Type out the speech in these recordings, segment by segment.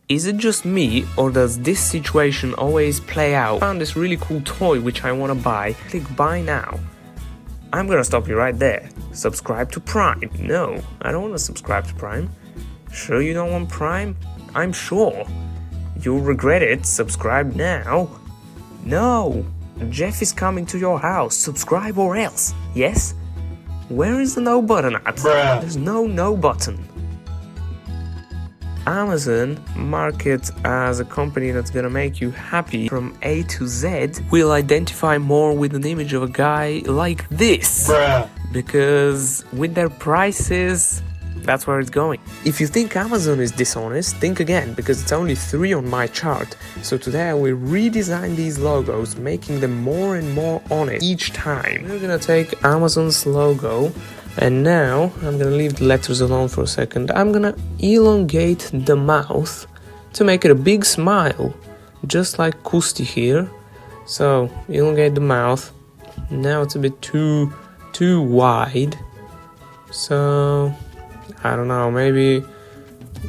Is it just me, or does this situation always play out? I found this really cool toy which I want to buy. Click buy now. I'm gonna stop you right there. Subscribe to Prime. No, I don't want to subscribe to Prime. Sure you don't want Prime? I'm sure. You'll regret it. Subscribe now. No, Jeff is coming to your house. Subscribe or else. Yes? Where is the no button at? Bruh. There's no button. Amazon, market as a company that's gonna make you happy from A to Z, will identify more with an image of a guy like this. Bruh. Because with their prices, that's where it's going. If you think Amazon is dishonest, think again, because it's only 3 on my chart. So today I will redesign these logos, making them more and more honest each time. We're gonna take Amazon's logo, and now I'm gonna leave the letters alone for a second. I'm gonna elongate the mouth to make it a big smile, just like Kusti here. So elongate the mouth. Now it's a bit too wide. So I don't know, maybe,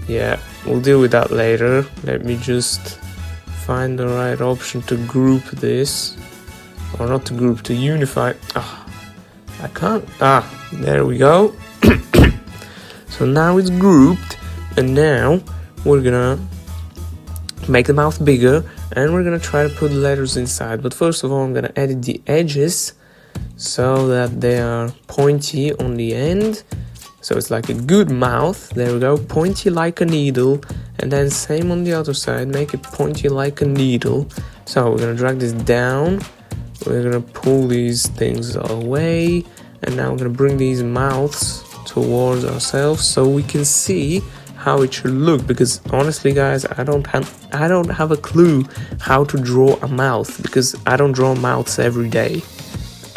yeah, we'll deal with that later. Let me just find the right option to group this, or not to group, to unify. I can't. There we go. So now it's grouped, and now we're gonna make the mouth bigger, and we're gonna try to put letters inside. But first of all, I'm gonna edit the edges so that they are pointy on the end. So it's like a good mouth. There we go, pointy like a needle. And then same on the other side, make it pointy like a needle. So we're gonna drag this down. We're gonna pull these things away, and now we're gonna bring these mouths towards ourselves so we can see how it should look. Because honestly, guys, I don't have a clue how to draw a mouth, because I don't draw mouths every day.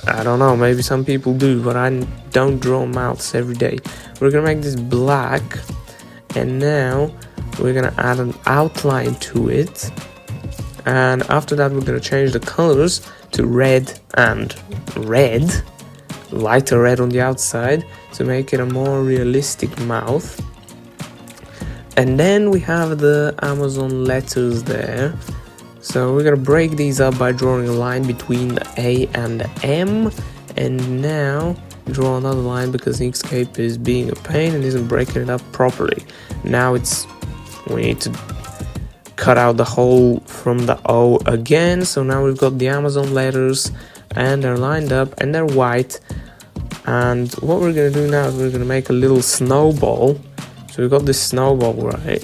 I don't know, maybe some people do, but I don't draw mouths every day. We're gonna make this black, and now we're gonna add an outline to it. And after that, we're gonna change the colors to red and red, lighter red on the outside, to make it a more realistic mouth. And then we have the Amazon letters there. So we're gonna break these up by drawing a line between the A and the M, and now draw another line because Inkscape is being a pain and isn't breaking it up properly. Now we need to cut out the hole from the O again. So now we've got the Amazon letters, and they're lined up and they're white. And what we're gonna do now is we're gonna make a little snowball. So we've got this snowball, right?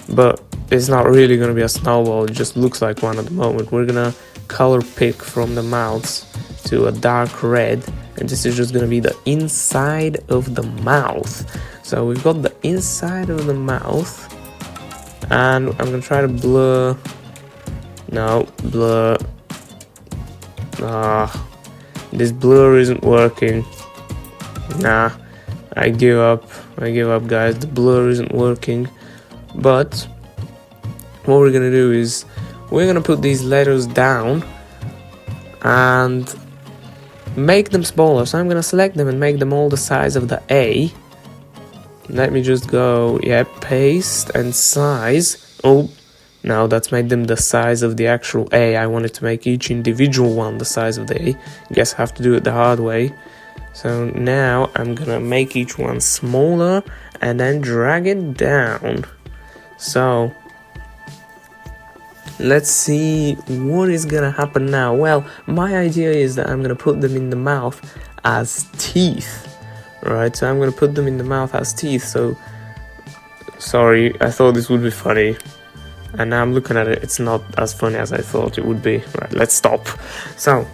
But it's not really gonna be a snowball, it just looks like one at the moment. We're gonna color pick from the mouths to a dark red, and this is just gonna be the inside of the mouth. So we've got the inside of the mouth, and I'm gonna try to blur. This blur isn't working. Nah, I give up, guys. The blur isn't working. But what we're gonna do is we're gonna put these letters down and make them smaller. So I'm gonna select them and make them all the size of the A. Let me just go, paste and size. Oh, now that's made them the size of the actual A. I wanted to make each individual one the size of the A. Guess I have to do it the hard way. So now I'm gonna make each one smaller and then drag it down. So let's see what is gonna happen now. Well, my idea is that I'm gonna put them in the mouth as teeth. Right, so I'm gonna put them in the mouth as teeth. So sorry, I thought this would be funny, and now I'm looking at it, it's not as funny as I thought it would be. Right, let's stop. So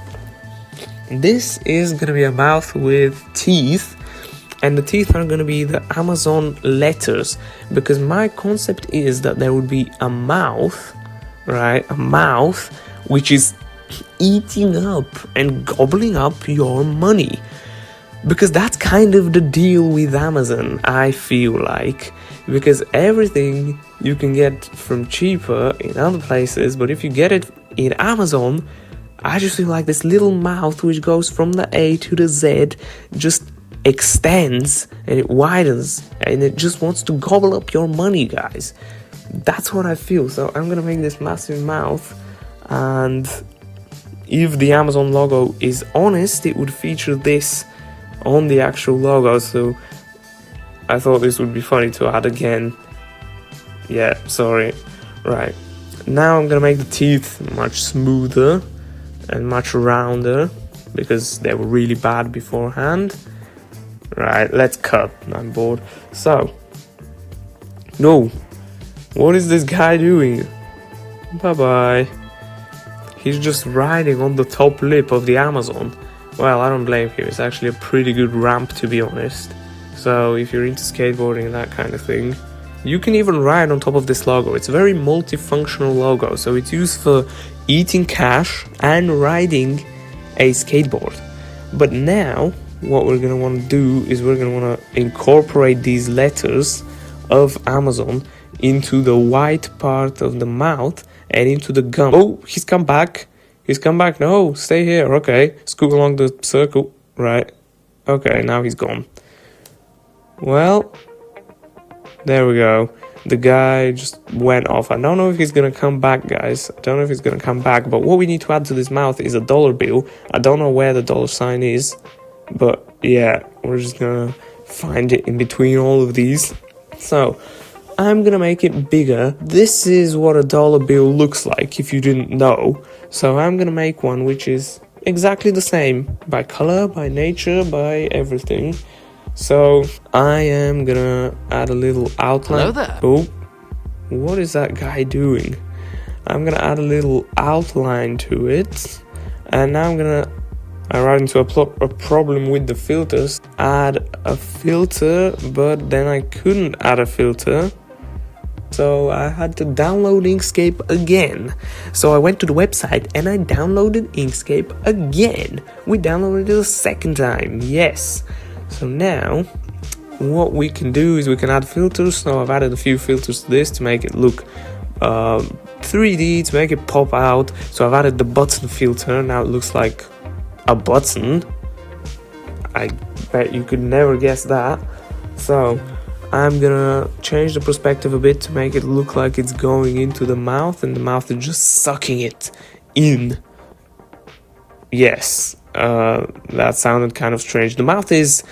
this is gonna be a mouth with teeth, and the teeth are gonna be the Amazon letters, because my concept is that there would be a mouth, right, a mouth which is eating up and gobbling up your money. Because that's kind of the deal with Amazon, I feel like. Because everything you can get from cheaper in other places, but if you get it in Amazon, I just feel like this little mouth which goes from the A to the Z just extends and it widens and it just wants to gobble up your money, guys. That's what I feel. So I'm gonna make this massive mouth, and if the Amazon logo is honest, it would feature this on the actual logo. So I thought this would be funny to add again. Yeah, sorry. Right, now I'm gonna make the teeth much smoother and much rounder because they were really bad beforehand. Right, let's cut. I'm bored. So, no, what is this guy doing? Bye-bye. He's just riding on the top lip of the Amazon. Well, I don't blame him. It's actually a pretty good ramp, to be honest. So if you're into skateboarding and that kind of thing, you can even ride on top of this logo. It's a very multifunctional logo. So it's used for eating cash and riding a skateboard. But now, what we're going to want to do is we're going to want to incorporate these letters of Amazon into the white part of the mouth and into the gum. Oh, he's come back. He's come back. No, stay here. Okay, scoot along the circle. Right. Okay, now he's gone. Well, there we go. The guy just went off. I don't know if he's gonna come back, guys. I don't know if he's gonna come back, but what we need to add to this mouth is a dollar bill. I don't know where the dollar sign is, but yeah, we're just gonna find it in between all of these. So I'm gonna make it bigger. This is what a dollar bill looks like if you didn't know. So I'm gonna make one which is exactly the same by color, by nature, by everything. So I am gonna add a little outline. Hello there. Oh, what is that guy doing? I'm gonna add a little outline to it, and now I ran into a problem with the filters. Add a filter, but then I couldn't add a filter. So I had to download Inkscape again. So I went to the website and I downloaded Inkscape again. We downloaded it a second time, yes. So now, what we can do is we can add filters. So I've added a few filters to this to make it look 3D, to make it pop out. So I've added the button filter. Now it looks like a button. I bet you could never guess that. So I'm gonna change the perspective a bit to make it look like it's going into the mouth and the mouth is just sucking it in. Yes, that sounded kind of strange. The mouth is,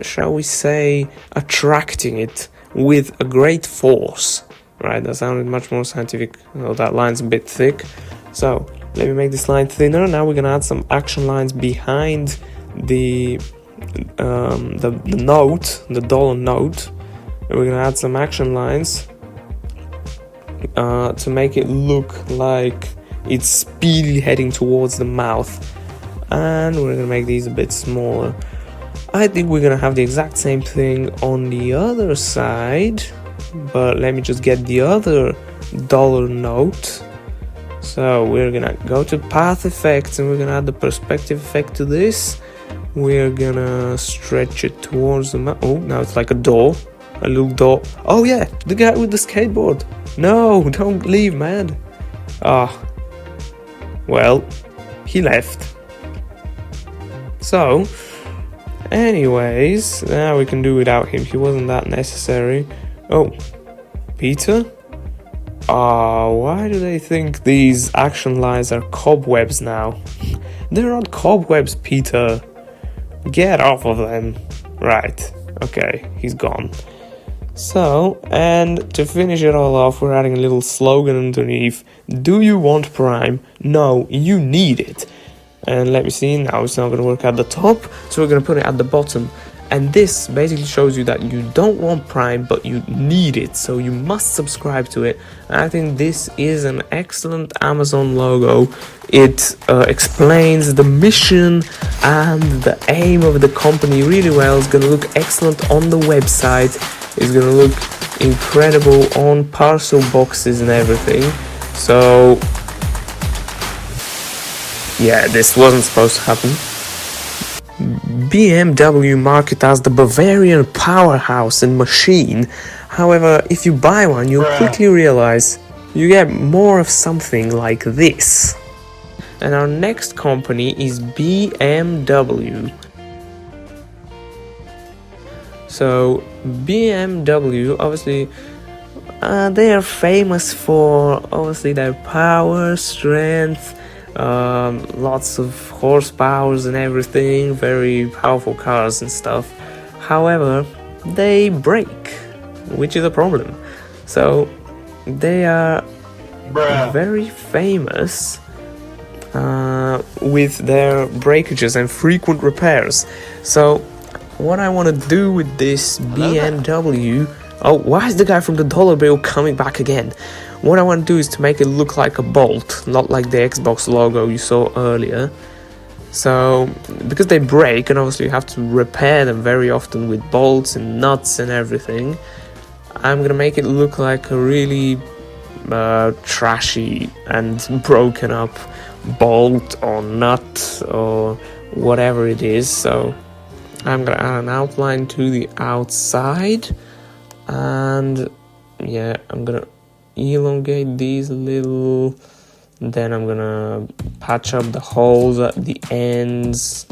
shall we say, attracting it with a great force. Right, that sounded much more scientific. Oh, that line's a bit thick. So let me make this line thinner. Now we're gonna add some action lines behind the note, the dollar note. And we're gonna add some action lines to make it look like it's speedily heading towards the mouth. And we're gonna make these a bit smaller. I think we're gonna have the exact same thing on the other side, but let me just get the other dollar note. So we're gonna go to path effects and we're gonna add the perspective effect to this. We're gonna stretch it towards the mouth. Oh, now it's like a door, a little door. Oh yeah, the guy with the skateboard. No, don't leave, man. Well, he left. So, anyways, now we can do without him. He wasn't that necessary. Oh, Peter? Why do they think these action lines are cobwebs now? They're not cobwebs, Peter. Get off of them. Right, okay, he's gone. So, and to finish it all off, we're adding a little slogan underneath. Do you want Prime? No, you need it. And let me see, now it's not going to work at the top, so we're going to put it at the bottom. And this basically shows you that you don't want Prime, but you need it, so you must subscribe to it. And I think this is an excellent Amazon logo. It explains the mission and the aim of the company really well. It's going to look excellent on the website. It's going to look incredible on parcel boxes and everything. So, yeah, this wasn't supposed to happen. BMW market as the Bavarian powerhouse and machine. However, if you buy one, you'll quickly realize you get more of something like this. And our next company is BMW. So BMW, obviously, They are famous for obviously their power, strength, lots of horsepowers and everything, very powerful cars and stuff. However, they break, which is a problem. So they are very famous with their breakages and frequent repairs. So what I want to do with this BMW... Oh, why is the guy from the dollar bill coming back again? What I want to do is to make it look like a bolt, not like the Xbox logo you saw earlier. So, because they break, and obviously you have to repair them very often with bolts and nuts and everything, I'm gonna make it look like a really trashy and broken up bolt or nut or whatever it is. So I'm gonna add an outline to the outside, and yeah, I'm gonna elongate these a little, then I'm gonna patch up the holes at the ends.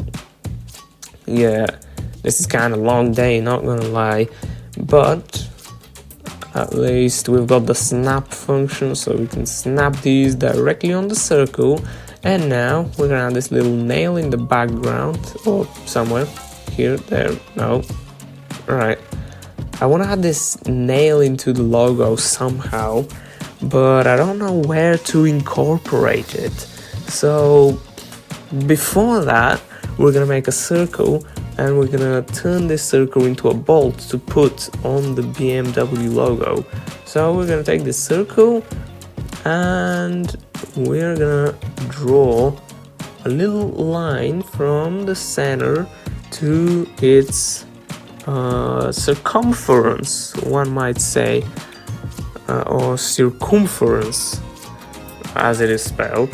Yeah, this is kind of long day, not gonna lie, but at least we've got the snap function, so we can snap these directly on the circle. And now we're gonna add this little nail in the background, or somewhere here, there, no, alright. I want to add this nail into the logo somehow, but I don't know where to incorporate it. So before that, we're gonna make a circle, and we're gonna turn this circle into a bolt to put on the BMW logo. So we're gonna take this circle and we're gonna draw a little line from the center to its circumference, one might say, or circumference as it is spelled.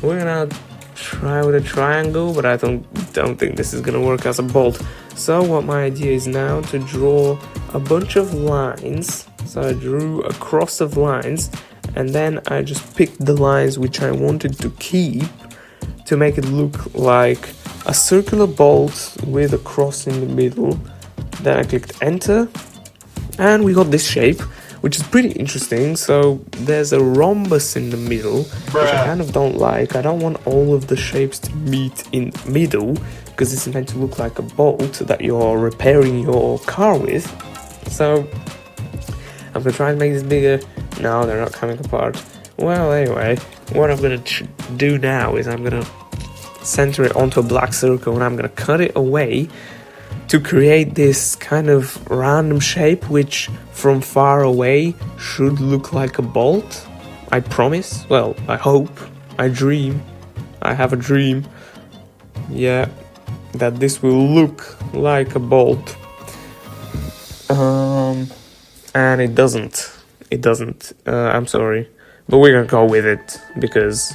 We're gonna try with a triangle, but I don't think this is gonna work as a bolt. So what my idea is now to draw a bunch of lines. So I drew a cross of lines, and then I just picked the lines which I wanted to keep to make it look like a circular bolt with a cross in the middle. Then I clicked enter, and we got this shape, which is pretty interesting. So there's a rhombus in the middle, which I kind of don't like. I don't want all of the shapes to meet in the middle, because this is meant to look like a bolt that you're repairing your car with. So I'm gonna try and make this bigger. No, they're not coming apart. Well, anyway, what I'm gonna do now is I'm gonna center it onto a black circle, and I'm gonna cut it away to create this kind of random shape, which from far away should look like a bolt. I promise. Well, I hope. I dream. I have a dream. Yeah, that this will look like a bolt. And it doesn't. It doesn't. I'm sorry. But we're gonna go with it because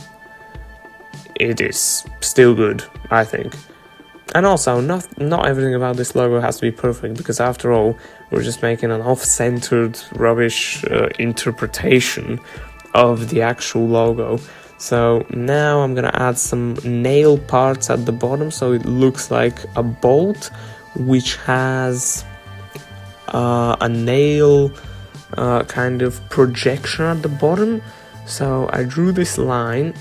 it is still good, I think. And also, not everything about this logo has to be perfect, because after all, we're just making an off-centered, rubbish interpretation of the actual logo. So now I'm gonna add some nail parts at the bottom, so it looks like a bolt, which has a nail kind of projection at the bottom. So I drew this line,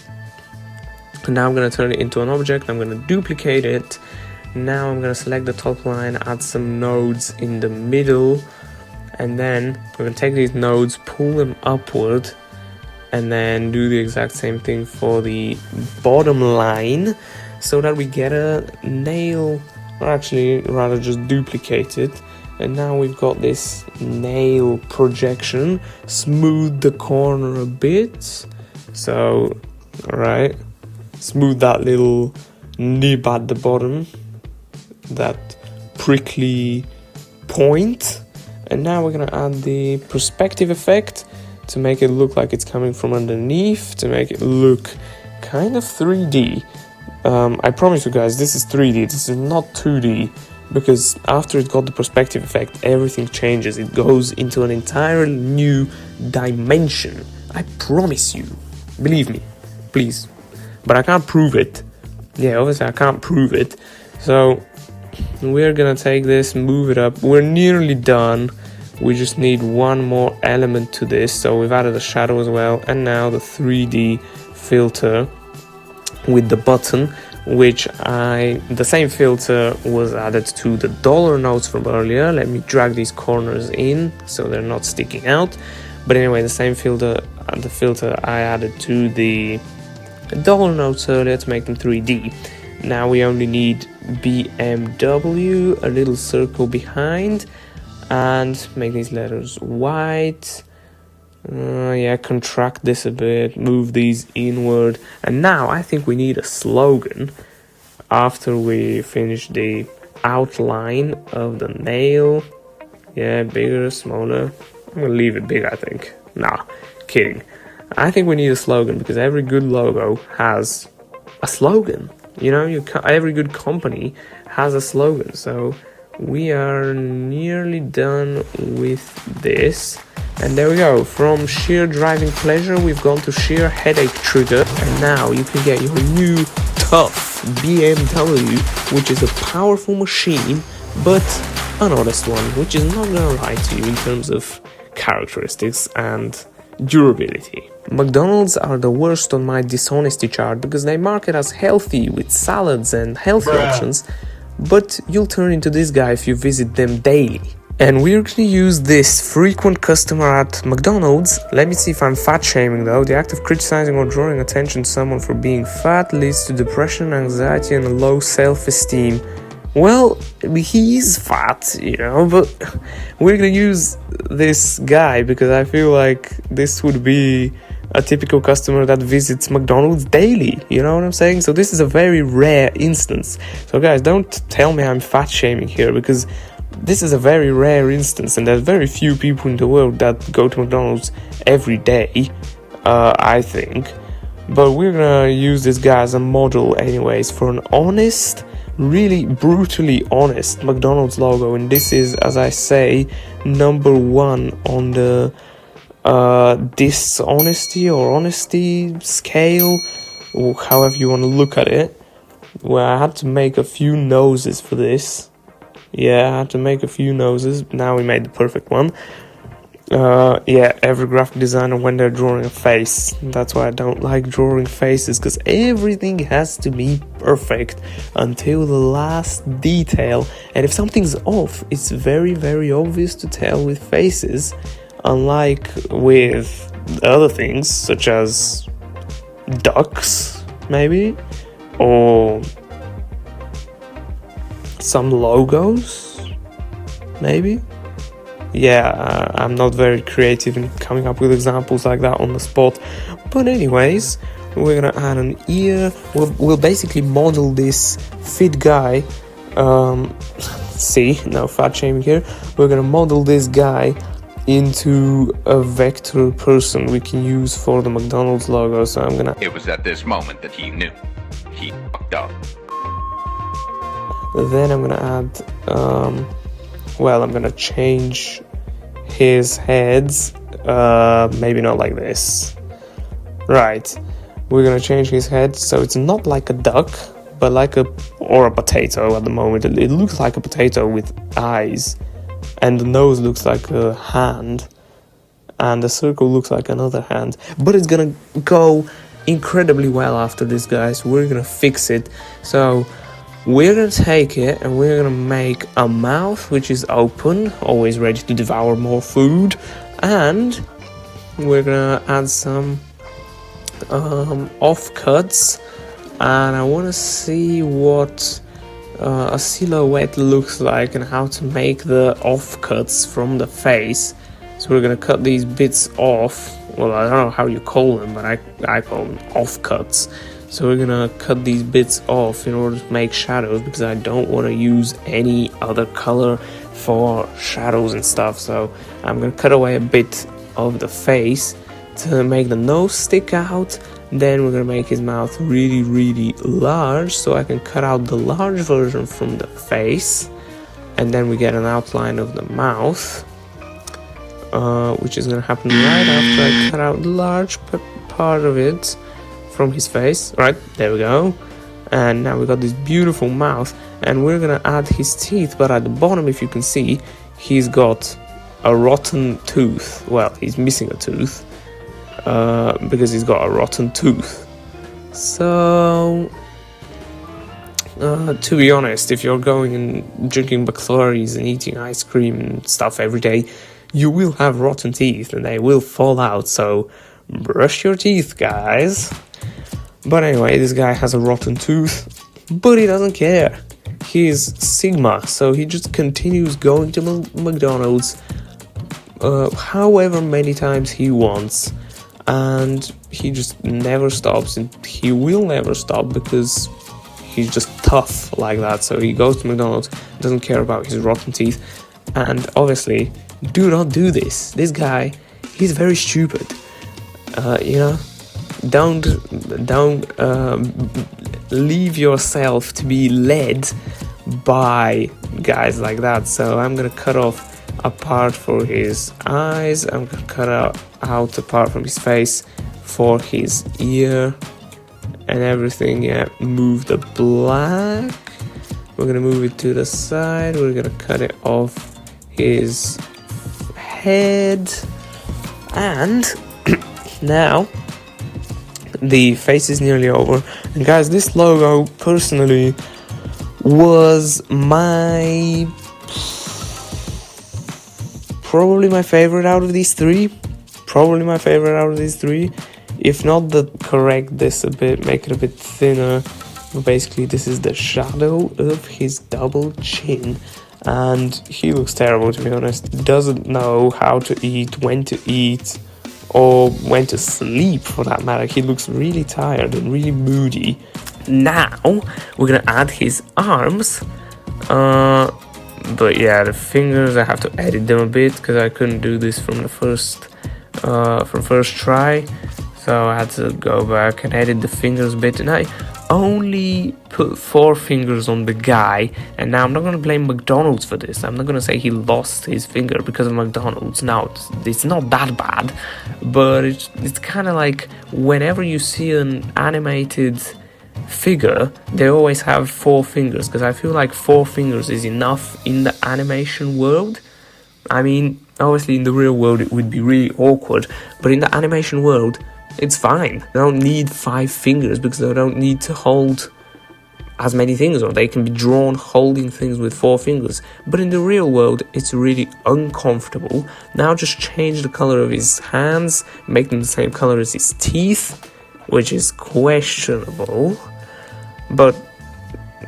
and now I'm gonna turn it into an object. I'm gonna duplicate it. Now I'm gonna select the top line, add some nodes in the middle, and then we're gonna take these nodes, pull them upward, and then do the exact same thing for the bottom line, so that we get a nail, or actually rather just duplicate it. And now we've got this nail projection. Smooth the corner a bit. So, alright, smooth that little nib at the bottom, that prickly point. And now we're gonna add the perspective effect to make it look like it's coming from underneath, to make it look kind of 3D. I promise you guys, this is 3D, this is not 2D, because after it got the perspective effect, everything changes. It goes into an entirely new dimension. I promise you. Believe me, please. But I can't prove it. Yeah, obviously I can't prove it. So we're gonna take this, move it up. We're nearly done. we just need one more element to this. So we've added a shadow as well, and now the 3D filter with the button, which the same filter was added to the dollar notes from earlier. Let me drag these corners in so they're not sticking out. But anyway, the same filter, the filter I added to the dollar notes earlier to make them 3D. Now we only need BMW, a little circle behind, and make these letters white. Yeah, contract this a bit, move these inward. And now I think we need a slogan after we finish the outline of the nail. Yeah, bigger, smaller. I'm gonna leave it big, I think. Nah, kidding. I think we need a slogan because every good logo has a slogan. You know, every good company has a slogan. So we are nearly done with this. And there we go. From sheer driving pleasure, we've gone to sheer headache trigger. And now you can get your new tough BMW, which is a powerful machine, but an honest one, which is not gonna lie to you in terms of characteristics and durability. McDonald's are the worst on my dishonesty chart because they market as healthy with salads and healthy options, but you'll turn into this guy if you visit them daily. And we're going to use this frequent customer at McDonald's. Let me see if I'm fat shaming though. The act of criticizing or drawing attention to someone for being fat leads to depression, anxiety, and low self-esteem. Well, he is fat, you know, but we're gonna use this guy because I feel like this would be a typical customer that visits McDonald's daily, you know what I'm saying? So this is a very rare instance. So guys, don't tell me I'm fat shaming here because this is a very rare instance and there's very few people in the world that go to McDonald's every day, I think. But we're gonna use this guy as a model anyways for an honest, really brutally honest McDonald's logo, and this is, as I say, number one on the dishonesty or honesty scale, or however you want to look at it. Well, I had to make a few noses for this. Yeah, I had to make a few noses. Now we made the perfect one. Yeah, every graphic designer when they're drawing a face, that's why I don't like drawing faces, because everything has to be perfect until the last detail, and if something's off, it's very, very obvious to tell with faces, unlike with other things such as ducks, maybe, or some logos, maybe. Yeah, I'm not very creative in coming up with examples like that on the spot. But anyways, we're gonna add an ear. We'll basically model this fit guy. See, no fat shaming here. We're gonna model this guy into a vector person we can use for the McDonald's logo. So I'm gonna... It was at this moment that he knew. He fucked up. Then I'm gonna add... well, I'm gonna change his heads, maybe not like this. Right, we're gonna change his head so it's not like a duck, but like a potato at the moment. It looks like a potato with eyes, and the nose looks like a hand, and the circle looks like another hand. But it's gonna go incredibly well after this, guys. We're gonna fix it. So we're gonna take it and we're gonna make a mouth which is open, always ready to devour more food, and we're gonna add some offcuts, and I want to see what a silhouette looks like and how to make the offcuts from the face. So we're gonna cut these bits off. Well, I don't know how you call them, but I call them offcuts. So we're gonna cut these bits off in order to make shadows, because I don't want to use any other color for shadows and stuff. So I'm gonna cut away a bit of the face to make the nose stick out. Then we're gonna make his mouth really, really large, so I can cut out the large version from the face, and then we get an outline of the mouth, which is gonna happen right after I cut out the large part of it from his face. Right, there we go. And now we got this beautiful mouth, and we're gonna add his teeth, but at the bottom, if you can see, he's got a rotten tooth. Well, he's missing a tooth because he's got a rotten tooth. So, to be honest, if you're going and drinking McFlurries and eating ice cream and stuff every day, you will have rotten teeth and they will fall out. So, brush your teeth, guys. But anyway, this guy has a rotten tooth, but he doesn't care. He's Sigma, so he just continues going to McDonald's however many times he wants, and he just never stops, and he will never stop because he's just tough like that. So he goes to McDonald's, doesn't care about his rotten teeth, and obviously, do not do this. This guy, he's very stupid. Don't leave yourself to be led by guys like that. So I'm gonna cut off a part for his eyes. I'm gonna cut out a part from his face for his ear and everything. Yeah, move the black. We're gonna move it to the side. We're gonna cut it off his head, and now the face is nearly over. And guys, this logo personally was probably my favorite out of these three. If not, correct this a bit, make it a bit thinner. But basically, this is the shadow of his double chin, and he looks terrible, to be honest. Doesn't know how to eat, when to eat, or when to sleep for that matter. He looks really tired and really moody. Now we're gonna add his arms, but yeah, the fingers, I have to edit them a bit because I couldn't do this from first try, so I had to go back and edit the fingers a bit. And I only put 4 fingers on the guy, and now I'm not gonna blame McDonald's for this. I'm not gonna say he lost his finger because of McDonald's. Now it's not that bad, but it's kind of like whenever you see an animated figure, they always have 4 fingers, because I feel like 4 fingers is enough in the animation world. I mean, obviously in the real world it would be really awkward, but in the animation world it's fine. They don't need 5 fingers because they don't need to hold as many things, or they can be drawn holding things with 4 fingers. But in the real world it's really uncomfortable. Now just change the color of his hands, make them the same color as his teeth, which is questionable, but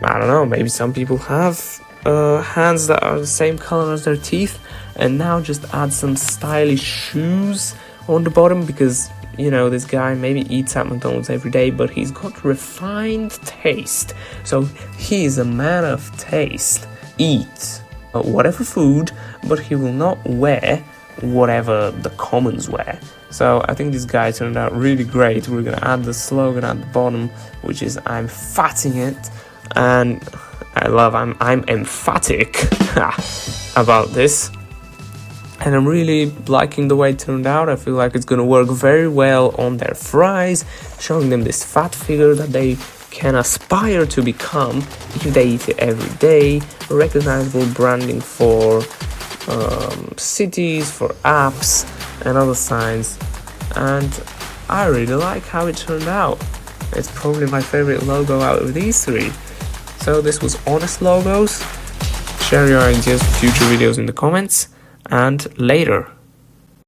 I don't know, maybe some people have hands that are the same color as their teeth. And now just add some stylish shoes on the bottom, because you know, this guy maybe eats at McDonald's every day, but he's got refined taste. So he is a man of taste. Eat whatever food, but he will not wear whatever the commons wear. So I think this guy turned out really great. We're gonna add the slogan at the bottom, which is "I'm fatting it," and I'm emphatic about this. And I'm really liking the way it turned out. I feel like it's going to work very well on their fries, showing them this fat figure that they can aspire to become if they eat it every day. Recognizable branding for cities, for apps, and other signs. And I really like how it turned out. It's probably my favorite logo out of these 3. So this was Honest Logos. Share your ideas for future videos in the comments. And later.